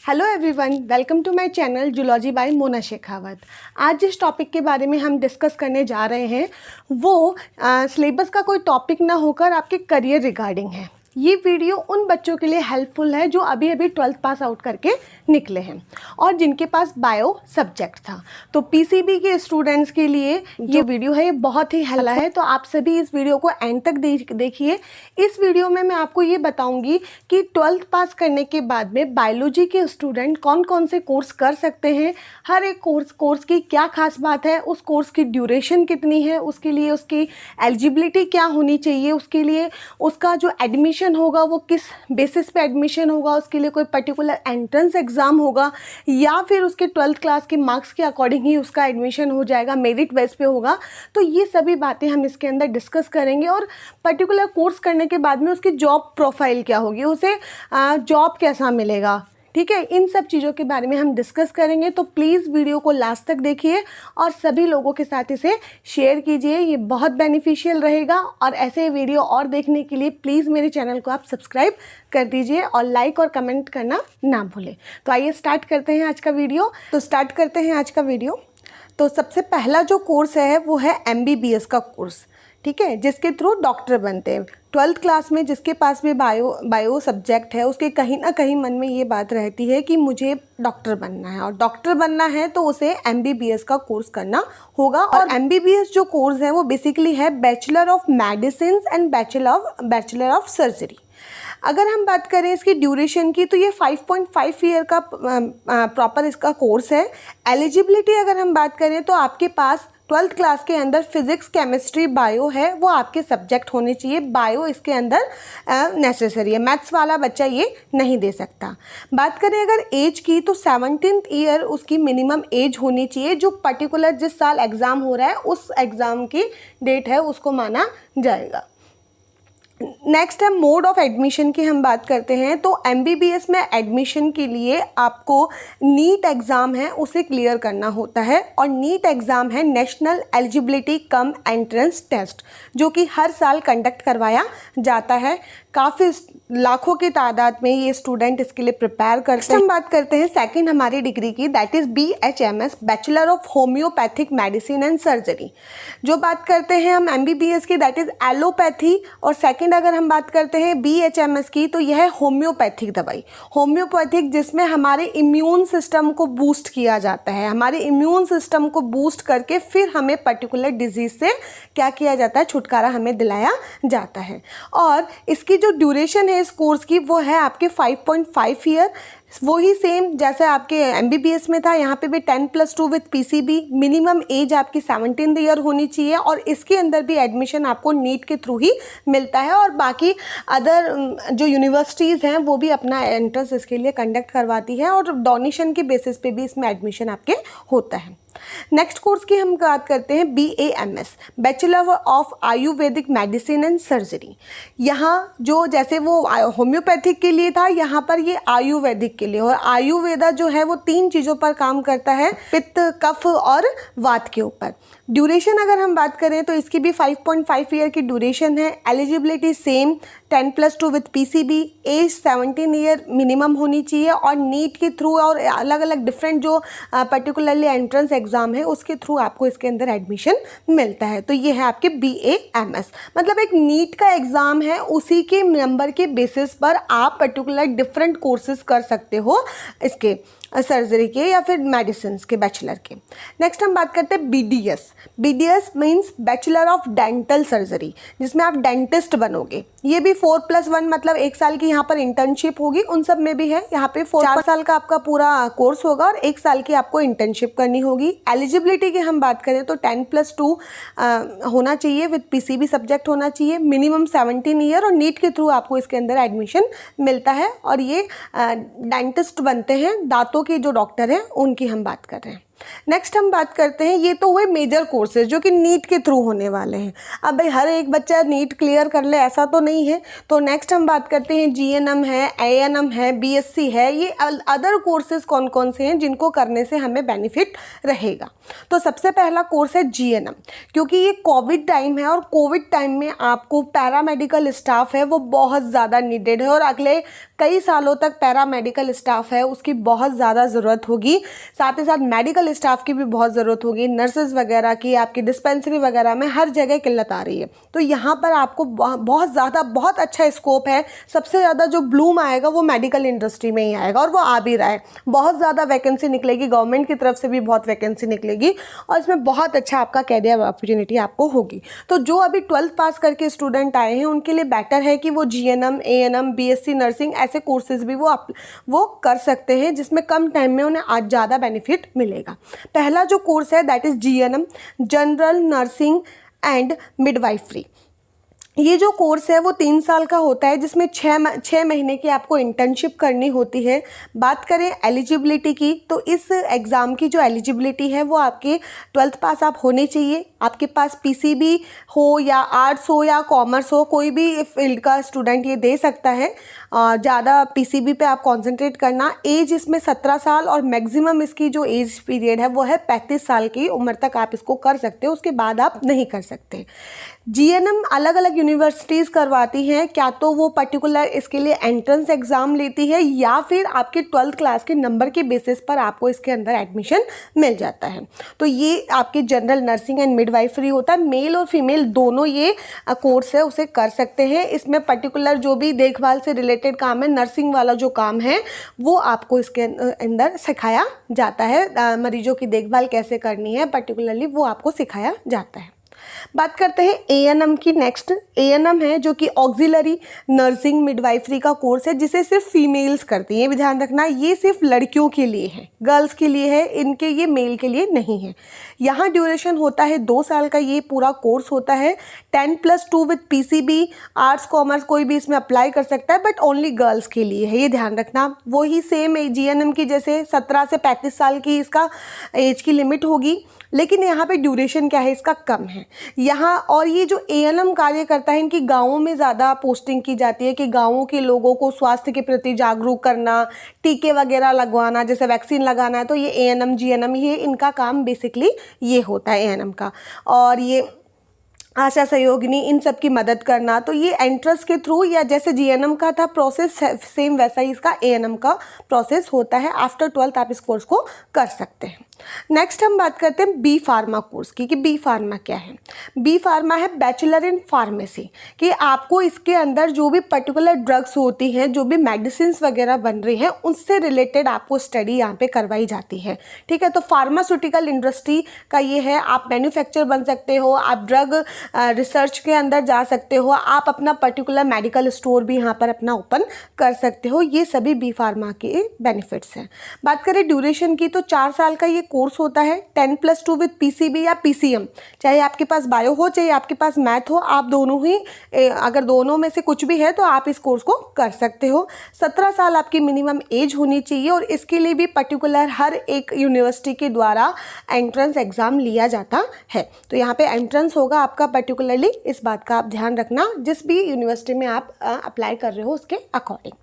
Hello everyone, welcome to my channel zoology by Mona Shekhawat. आज जिस topic के बारे में हम डिस्कस करने जा रहे हैं वो सिलेबस का कोई टॉपिक ना होकर आपके करियर रिगार्डिंग है। ये वीडियो उन बच्चों के लिए हेल्पफुल है जो अभी अभी 12th पास आउट करके निकले हैं और जिनके पास बायो सब्जेक्ट था। तो पीसीबी के स्टूडेंट्स के लिए ये वीडियो है, ये बहुत ही हेल्पफुल है। तो आप सभी इस वीडियो को एंड तक देखिए। इस वीडियो में मैं आपको ये बताऊंगी कि 12th पास करने के बाद में बायोलॉजी के स्टूडेंट कौन कौन से कोर्स कर सकते हैं, हर एक कोर्स की क्या खास बात है, उस कोर्स की ड्यूरेशन कितनी है, उसके लिए उसकी एलिजिबिलिटी क्या होनी चाहिए, उसके लिए उसका जो एडमिशन होगा वो किस बेसिस पे एडमिशन होगा, उसके लिए कोई पर्टिकुलर एंट्रेंस एग्ज़ाम होगा या फिर उसके 12th क्लास के मार्क्स के अकॉर्डिंग ही उसका एडमिशन हो जाएगा, मेरिट बेस पे होगा। तो ये सभी बातें हम इसके अंदर डिस्कस करेंगे और पर्टिकुलर कोर्स करने के बाद में उसकी जॉब प्रोफाइल क्या होगी, उसे जॉब कैसा मिलेगा, ठीक है। इन सब चीज़ों के बारे में हम डिस्कस करेंगे। तो प्लीज़ वीडियो को लास्ट तक देखिए और सभी लोगों के साथ इसे शेयर कीजिए, ये बहुत बेनिफिशियल रहेगा। और ऐसे वीडियो और देखने के लिए प्लीज़ मेरे चैनल को आप सब्सक्राइब कर दीजिए और लाइक और कमेंट करना ना भूलें। तो आइए स्टार्ट करते हैं आज का वीडियो। तो सबसे पहला जो कोर्स है वो है MBBS का कोर्स, ठीक है, जिसके थ्रू डॉक्टर बनते हैं। 12th क्लास में जिसके पास भी बायो सब्जेक्ट है उसके कहीं ना कहीं मन में ये बात रहती है कि मुझे डॉक्टर बनना है, और डॉक्टर बनना है तो उसे MBBS का कोर्स करना होगा। और MBBS जो कोर्स है वो बेसिकली है bachelor of medicine and bachelor of surgery. अगर हम बात करें इसकी ड्यूरेशन की तो ये 5.5 ईयर का प्रॉपर इसका कोर्स है। एलिजिबिलिटी अगर हम बात करें तो आपके पास 12th क्लास के अंदर फिजिक्स, केमिस्ट्री, बायो है, वो आपके सब्जेक्ट होने चाहिए। बायो इसके अंदर नेसेसरी है, मैथ्स वाला बच्चा ये नहीं दे सकता। बात करें अगर एज की तो 17th ईयर उसकी मिनिमम एज होनी चाहिए। जो पर्टिकुलर जिस साल एग्ज़ाम हो रहा है उस एग्ज़ाम की डेट है उसको माना जाएगा। नेक्स्ट है मोड ऑफ एडमिशन की हम बात करते हैं। तो MBBS में एडमिशन के लिए आपको नीट एग्ज़ाम है उसे क्लियर करना होता है, और नीट एग्ज़ाम है national eligibility cum entrance test, जो कि हर साल कंडक्ट करवाया जाता है। काफ़ी लाखों की तादाद में ये स्टूडेंट इसके लिए प्रिपेयर करते हैं। हम बात करते हैं सेकंड हमारी डिग्री की, that is BHMS, bachelor of homeopathic medicine and surgery. जो बात करते हैं हम MBBS की, दैट इज़ एलोपैथी। और सेकंड अगर हम बात करते हैं BHMS की तो यह है होम्योपैथिक दवाई, होम्योपैथिक जिसमें हमारे इम्यून सिस्टम को बूस्ट किया जाता है। हमारे इम्यून सिस्टम को बूस्ट करके फिर हमें पर्टिकुलर डिजीज़ से क्या किया जाता है, छुटकारा हमें दिलाया जाता है। और इसकी जो ड्यूरेशन है इस कोर्स की वो है आपके 5.5 ईयर। वही सेम जैसे आपके MBBS में था, यहाँ पे भी 10+2 विथ PCB। मिनिमम एज आपकी 17th ईयर होनी चाहिए और इसके अंदर भी एडमिशन आपको नीट के थ्रू ही मिलता है। और बाकी अदर जो यूनिवर्सिटीज़ हैं वो भी अपना एंट्रेंस इसके लिए कंडक्ट करवाती है और डोनेशन के बेसिस पे भी इसमें एडमिशन आपके होता है। नेक्स्ट कोर्स की हम बात करते हैं BAMS, bachelor of Ayurvedic medicine and surgery. यहाँ जो जैसे वो होम्योपैथिक के लिए था, यहाँ पर ये आयुर्वेदिक के लिए। और आयुर्वेदा जो है वो 3 चीज़ों पर काम करता है, पित्त, कफ और वात के ऊपर। ड्यूरेशन अगर हम बात करें तो इसकी भी 5.5 ईयर की ड्यूरेशन है। Eligibility same 10+2 with PCB। Age 17 year minimum होनी चाहिए और नीट के थ्रू और अलग अलग डिफरेंट जो पर्टिकुलरली एंट्रेंस एग्ज़ाम है उसके थ्रू आपको इसके अंदर एडमिशन मिलता है। तो ये है आपके BAMS, मतलब एक नीट का एग्ज़ाम है, उसी के नंबर के बेसिस पर आप पर्टिकुलर डिफरेंट कोर्सेज कर सकते हो इसके सर्जरी के या फिर मेडिसिन के बैचलर के। नेक्स्ट हम बात करते हैं BDS means bachelor of dental surgery, जिसमें आप डेंटिस्ट बनोगे। ये भी 4+1 मतलब 1 साल की यहाँ पर इंटर्नशिप होगी, उन सब में भी है। यहाँ पे 4 साल का आपका पूरा कोर्स होगा और 1 साल की आपको इंटर्नशिप करनी होगी। एलिजिबिलिटी की हम बात करें तो 10+2 होना चाहिए, विथ PCB सब्जेक्ट होना चाहिए। मिनिमम 17 ईयर और नीट के थ्रू आपको इसके अंदर एडमिशन मिलता है। और ये डेंटिस्ट बनते हैं, दांतों के जो डॉक्टर हैं उनकी हम बात कर रहे हैं। नेक्स्ट हम बात करते हैं, ये तो हुए मेजर कोर्सेज जो कि नीट के थ्रू होने वाले हैं। अब भाई हर एक बच्चा नीट क्लियर कर ले ऐसा तो नहीं है। तो नेक्स्ट हम बात करते हैं GNM है, ANM है, BSc है। ये अदर कोर्सेज कौन कौन से हैं जिनको करने से हमें बेनिफिट रहेगा। तो सबसे पहला कोर्स है GNM, क्योंकि ये कोविड टाइम है और कोविड टाइम में आपको पैरामेडिकल स्टाफ है वो बहुत ज़्यादा नीडेड है और अगले कई सालों तक पैरामेडिकल स्टाफ है उसकी बहुत ज़्यादा ज़रूरत होगी, साथ ही साथ मेडिकल स्टाफ की भी बहुत ज़रूरत होगी, नर्सेज वगैरह की, आपकी डिस्पेंसरी वगैरह में हर जगह किल्लत आ रही है। तो यहाँ पर आपको बहुत ज़्यादा बहुत अच्छा स्कोप है। सबसे ज़्यादा जो ब्लूम आएगा वो मेडिकल इंडस्ट्री में ही आएगा और वो आ भी रहा है। बहुत ज़्यादा वैकेंसी निकलेगी, गवर्नमेंट की तरफ से भी बहुत वैकेंसी निकलेगी और इसमें बहुत अच्छा आपका कैरियर अपॉर्चुनिटी आपको होगी। तो जो अभी 12th पास करके स्टूडेंट आए हैं उनके लिए बेटर है कि वो GNM, ANM, BSc नर्सिंग ऐसे कोर्सेज भी वो कर सकते हैं, जिसमें कम टाइम में उन्हें आज ज़्यादा बेनिफिट मिलेगा। पहला जो कोर्स है that is GNM, general nursing and midwifery. ये जो कोर्स है वो 3 साल का होता है, जिसमें 6 महीने की आपको इंटर्नशिप करनी होती है। बात करें एलिजिबिलिटी की, तो इस एग्ज़ाम की जो एलिजिबिलिटी है वो आपके 12th पास आप होने चाहिए। आपके पास PCB हो या आर्ट्स हो या कॉमर्स हो, कोई भी फील्ड का स्टूडेंट ये दे सकता है। ज़्यादा PCB पे आप कॉन्सेंट्रेट करना। एज इसमें 17 साल और मैक्सिमम इसकी जो एज पीरियड है वो है 35 साल की उम्र तक आप इसको कर सकते हो, उसके बाद आप नहीं कर सकते। GNM अलग अलग यूनिवर्सिटीज़ करवाती हैं, क्या तो वो पर्टिकुलर इसके लिए एंट्रेंस एग्ज़ाम लेती है या फिर आपके 12th क्लास के नंबर के बेसिस पर आपको इसके अंदर एडमिशन मिल जाता है। तो ये आपके जनरल नर्सिंग एंड मिडवाइफरी होता है। मेल और फीमेल दोनों ये कोर्स है उसे कर सकते हैं। इसमें पर्टिकुलर जो भी देखभाल से रिलेटेड काम है, नर्सिंग वाला जो काम है वो आपको इसके अंदर सिखाया जाता है। मरीजों की देखभाल कैसे करनी है पर्टिकुलरली वो आपको सिखाया जाता है। बात करते हैं ANM की। नेक्स्ट ANM है जो कि ऑक्सिलरी नर्सिंग मिडवाइफरी का कोर्स है, जिसे सिर्फ फीमेल्स करती हैं। भी ध्यान रखना, ये सिर्फ लड़कियों के लिए है, गर्ल्स के लिए है, इनके ये मेल के लिए नहीं है। यहाँ ड्यूरेशन होता है 2 साल का, ये पूरा कोर्स होता है। 10+2 विद PCB, आर्ट्स कॉमर्स कोई भी इसमें अप्लाई कर सकता है, बट ओनली गर्ल्स के लिए है, ये ध्यान रखना। वही सेम GNM की जैसे 17 से 35 साल की इसका एज की लिमिट होगी, लेकिन यहाँ पे ड्यूरेशन क्या है इसका कम है यहाँ। और ये जो ANM कार्य करता है, इनकी गाँवों में ज़्यादा पोस्टिंग की जाती है कि गाँवों के लोगों को स्वास्थ्य के प्रति जागरूक करना, टीके वगैरह लगवाना, जैसे वैक्सीन लगाना है, तो ये ANM GNM ये इनका काम बेसिकली ये होता है ANM का। और ये आशा सहयोगिनी इन सब की मदद करना, तो ये एंट्रेंस के थ्रू या जैसे GNM का था प्रोसेस सेम वैसा ही इसका ANM का प्रोसेस होता है। आफ्टर 12th आप इस कोर्स को कर सकते हैं। नेक्स्ट हम बात करते हैं B फार्मा कोर्स की कि B फार्मा क्या है। B फार्मा है बैचलर इन फार्मेसी, कि आपको इसके अंदर जो भी पर्टिकुलर ड्रग्स होती हैं, जो भी मेडिसिन वगैरह बन रही हैं, उससे रिलेटेड आपको स्टडी यहाँ पे करवाई जाती है। ठीक है, तो फार्मास्यूटिकल इंडस्ट्री का ये है, आप मैन्युफैक्चर बन सकते हो, आप ड्रग रिसर्च के अंदर जा सकते हो, आप अपना पर्टिकुलर मेडिकल स्टोर भी यहाँ पर अपना ओपन कर सकते हो। ये सभी B फार्मा के बेनिफिट्स हैं। बात करें ड्यूरेशन की, तो 4 साल का ये कोर्स होता है। 10+2 विद PCB या PCM, चाहे आपके पास बायो हो चाहे आपके पास मैथ हो, आप दोनों ही अगर दोनों में से कुछ भी है तो आप इस कोर्स को कर सकते हो। 17 साल आपकी मिनिमम एज होनी चाहिए और इसके लिए भी पर्टिकुलर हर एक यूनिवर्सिटी के द्वारा एंट्रेंस एग्ज़ाम लिया जाता है। तो यहाँ पे एंट्रेंस होगा आपका पर्टिकुलरली, इस बात का आप ध्यान रखना जिस भी यूनिवर्सिटी में आप अप्लाई कर रहे हो उसके अकॉर्डिंग।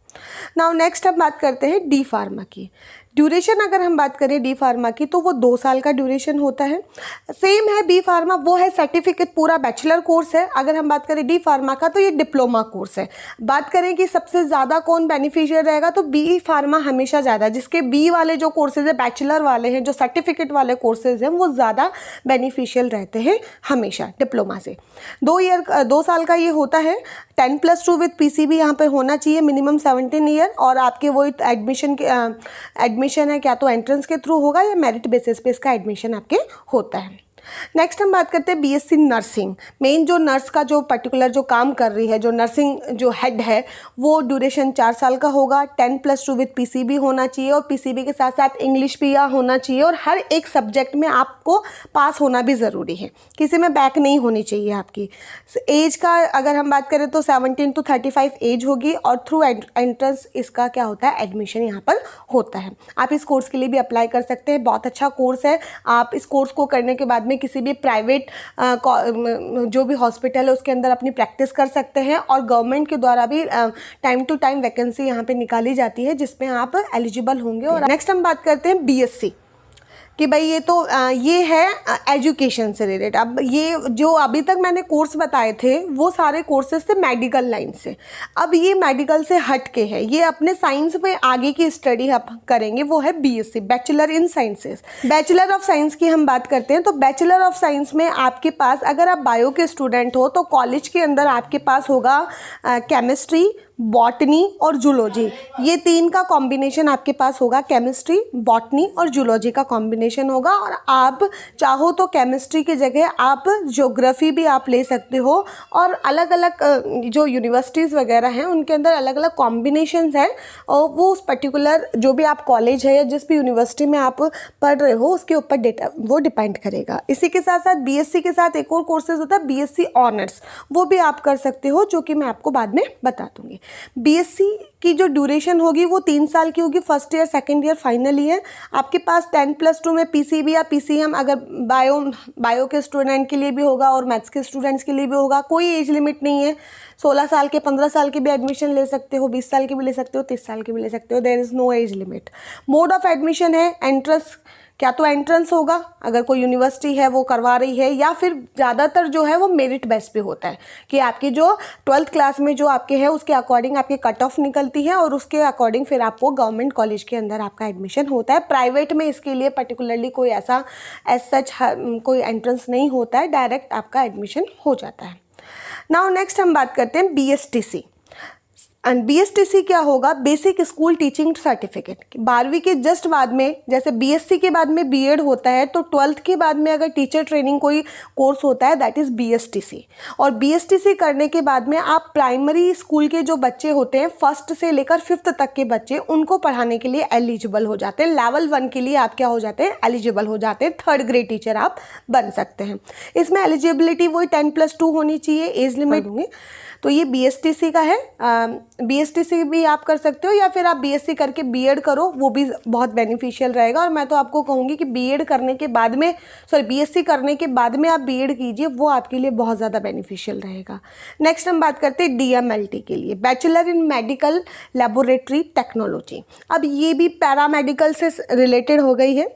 नाउ नेक्स्ट हम बात करते हैं D फार्मा की। ड्यूरेशन अगर हम बात करें D फार्मा की, तो वो 2 साल का ड्यूरेशन होता है। सेम है B फार्मा, वो है सर्टिफिकेट, पूरा बैचलर कोर्स है। अगर हम बात करें D फार्मा का, तो ये डिप्लोमा कोर्स है। बात करें कि सबसे ज़्यादा कौन बेनिफिशियल रहेगा, तो B फार्मा हमेशा ज़्यादा, जिसके B वाले जो कोर्सेज है, बैचलर वाले हैं, जो सर्टिफिकेट वाले कोर्सेज हैं, वो ज़्यादा बेनिफिशियल रहते हैं हमेशा डिप्लोमा से। 2 साल का ये होता है। 10+2 विद PCB यहाँ पर होना चाहिए, मिनिमम 17 ईयर, और आपके वो एडमिशन है क्या तो एंट्रेंस के थ्रू होगा या मेरिट बेसिस पे इसका एडमिशन आपके होता है। नेक्स्ट हम बात करते हैं BSc नर्सिंग। मेन जो नर्स का जो पर्टिकुलर जो काम कर रही है, जो नर्सिंग जो हेड है, वो ड्यूरेशन 4 साल का होगा। 10+2 विद PCB होना चाहिए और PCB के साथ साथ इंग्लिश भी होना चाहिए और हर एक सब्जेक्ट में आपको पास होना भी ज़रूरी है, किसी में बैक नहीं होनी चाहिए आपकी। एज का अगर हम बात करें तो 17 to 35 एज होगी और थ्रू एंट्रेंस इसका क्या होता है, एडमिशन यहाँ पर होता है। आप इस कोर्स के लिए भी अप्लाई कर सकते हैं, बहुत अच्छा कोर्स है। आप इस कोर्स को करने के बाद में किसी भी प्राइवेट जो भी हॉस्पिटल है उसके अंदर अपनी प्रैक्टिस कर सकते हैं और गवर्नमेंट के द्वारा भी टाइम टू टाइम वैकेंसी यहाँ पे निकाली जाती है जिसमें आप एलिजिबल होंगे। और नेक्स्ट हम बात करते हैं BSc। कि भाई ये तो ये है एजुकेशन से रिलेटेड। अब ये जो अभी तक मैंने कोर्स बताए थे वो सारे कोर्सेज थे मेडिकल लाइन से। अब ये मेडिकल से हट के है, ये अपने साइंस में आगे की स्टडी हम करेंगे, वो है BSc, bachelor in sciences. Bachelor of science की हम बात करते हैं तो बैचलर ऑफ साइंस में आपके पास, अगर आप बायो के स्टूडेंट हो तो कॉलेज के अंदर आपके पास होगा केमिस्ट्री, बॉटनी और जूलॉजी, ये तीन का कॉम्बिनेशन आपके पास होगा। केमिस्ट्री, बॉटनी और जूलॉजी का कॉम्बिनेशन होगा। और आप चाहो तो केमिस्ट्री की जगह आप ज्योग्राफी भी आप ले सकते हो। और अलग अलग जो यूनिवर्सिटीज़ वगैरह हैं उनके अंदर अलग अलग कॉम्बिनेशंस हैं, और वो उस पर्टिकुलर जो भी आप कॉलेज है या जिस भी यूनिवर्सिटी में आप पढ़ रहे हो उसके ऊपर डेटा वो डिपेंड करेगा। इसी के साथ साथ बीएससी के साथ एक और कोर्सेज होता है बीएससी ऑनर्स, वो भी आप कर सकते हो, जो कि मैं आपको बाद में बता दूँगी। बीएससी की जो ड्यूरेशन होगी वो 3 साल की होगी, first year, second year, final year. आपके पास 10+2 में पीसीबी या पीसीएम अगर बायो के स्टूडेंट के लिए भी होगा और मैथ्स के स्टूडेंट्स के लिए भी होगा। कोई एज लिमिट नहीं है, 16 साल के, 15 साल के भी एडमिशन ले सकते हो, 20 साल के भी ले सकते हो, 30 साल के भी ले सकते हो, there is no age limit. Mode of admission है एंट्रेंस, क्या तो एंट्रेंस होगा अगर कोई यूनिवर्सिटी है वो करवा रही है, या फिर ज़्यादातर जो है वो मेरिट बेस पे होता है कि आपकी जो 12th क्लास में जो आपके है उसके अकॉर्डिंग आपकी कट ऑफ निकलती है और उसके अकॉर्डिंग फिर आपको गवर्नमेंट कॉलेज के अंदर आपका एडमिशन होता है। प्राइवेट में इसके लिए पर्टिकुलरली कोई ऐसा एज सच कोई एंट्रेंस नहीं होता है, डायरेक्ट आपका एडमिशन हो जाता है। नाउ नेक्स्ट हम बात करते हैं बीएसटीसी। एंड बीएसटीसी क्या होगा, बेसिक स्कूल टीचिंग सर्टिफिकेट। 12वीं के जस्ट बाद में, जैसे बीएससी के बाद में बीएड होता है, तो 12th के बाद में अगर टीचर ट्रेनिंग कोई कोर्स होता है दैट इज़ बीएसटीसी। और बीएसटीसी करने के बाद में आप प्राइमरी स्कूल के जो बच्चे होते हैं 1st से लेकर 5th तक के बच्चे, उनको पढ़ाने के लिए एलिजिबल हो जाते हैं। लेवल 1 के लिए आप क्या हो जाते हैं, एलिजिबल हो जाते हैं, 3rd ग्रेड टीचर आप बन सकते हैं। इसमें एलिजिबिलिटी वही 10+2 होनी चाहिए, एज लिमिट होंगे। तो ये बीएसटीसी का है। बीएसटीसी भी आप कर सकते हो या फिर आप बीएससी करके बीएड करो, वो भी बहुत बेनिफिशियल रहेगा। और मैं तो आपको कहूँगी कि बीएड करने के बाद में, बीएससी करने के बाद में आप बीएड कीजिए, वो आपके लिए बहुत ज़्यादा बेनिफिशियल रहेगा। नेक्स्ट हम बात करते हैं डीएमएलटी के लिए, bachelor in medical laboratory technology. अब ये भी पैरामेडिकल से रिलेटेड हो गई है।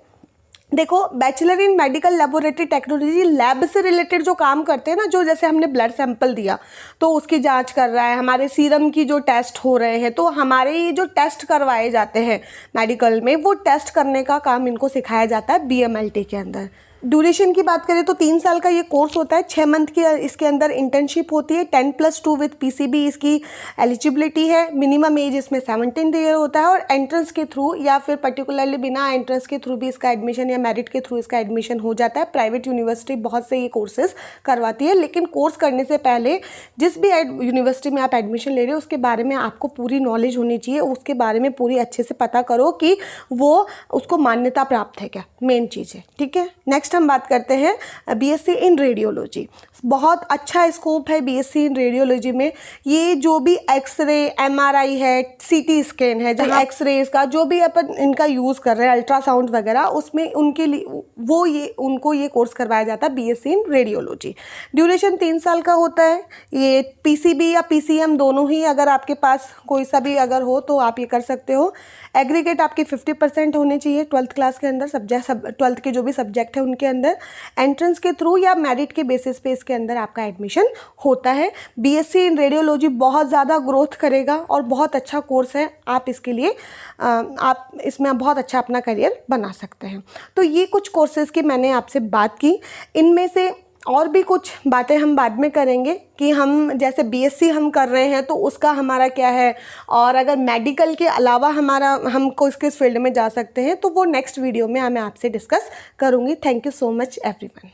देखो, bachelor in medical laboratory technology lab से रिलेटेड जो काम करते हैं ना, जो जैसे हमने ब्लड सैंपल दिया तो उसकी जांच कर रहा है, हमारे सीरम की जो टेस्ट हो रहे हैं, तो हमारे ये जो टेस्ट करवाए जाते हैं मेडिकल में, वो टेस्ट करने का काम इनको सिखाया जाता है बीएमएलटी के अंदर। ड्यूरेशन की बात करें तो 3 साल का ये कोर्स होता है, 6 मंथ की इसके अंदर इंटर्नशिप होती है, 10+2 विथ पीसीबी इसकी एलिजिबिलिटी है। मिनिमम एज इसमें 17 ईयर होता है। और एंट्रेंस के थ्रू या फिर पर्टिकुलरली बिना एंट्रेंस के थ्रू भी इसका एडमिशन या मेरिट के थ्रू इसका एडमिशन हो जाता है। प्राइवेट यूनिवर्सिटी बहुत से ये कोर्सेज करवाती है, लेकिन कोर्स करने से पहले जिस भी यूनिवर्सिटी में आप एडमिशन ले रहे हो उसके बारे में आपको पूरी नॉलेज होनी चाहिए, उसके बारे में पूरी अच्छे से पता करो कि वो उसको मान्यता प्राप्त है क्या, मेन चीज़ है। ठीक है, नेक्स्ट हम बात करते हैं बीएससी इन रेडियोलॉजी। बहुत अच्छा स्कोप है बीएससी इन रेडियोलॉजी में। ये जो भी एक्सरे, एमआरआई है, सीटी स्कैन है, जहाँ एक्सरेज का जो भी अपन इनका यूज़ कर रहे हैं, अल्ट्रासाउंड वगैरह, उसमें उनके लिए वो उनको ये कोर्स करवाया जाता है बीएससी इन रेडियोलॉजी। ड्यूरेशन 3 साल का होता है। ये पीसीबी या पीसीएम दोनों ही अगर आपके पास कोई सा भी अगर हो तो आप ये कर सकते हो। एग्रीगेट आपके 50% होने चाहिए 12th क्लास के अंदर, 12th के जो भी सब्जेक्ट है उनके अंदर। एंट्रेंस के थ्रू या मेरिट के बेसिस पे इसके अंदर आपका एडमिशन होता है। बीएससी इन रेडियोलॉजी बहुत ज़्यादा ग्रोथ करेगा और बहुत अच्छा कोर्स है। आप इसके लिए आप इसमें बहुत अच्छा अपना करियर बना सकते हैं। तो ये कुछ कोर्सेज़ की मैंने आपसे बात की। इनमें से और भी कुछ बातें हम बाद में करेंगे कि हम जैसे बीएससी हम कर रहे हैं तो उसका हमारा क्या है, और अगर मेडिकल के अलावा हम किस फील्ड में जा सकते हैं, तो वो नेक्स्ट वीडियो में मैं आपसे डिस्कस करूँगी। Thank you so much everyone.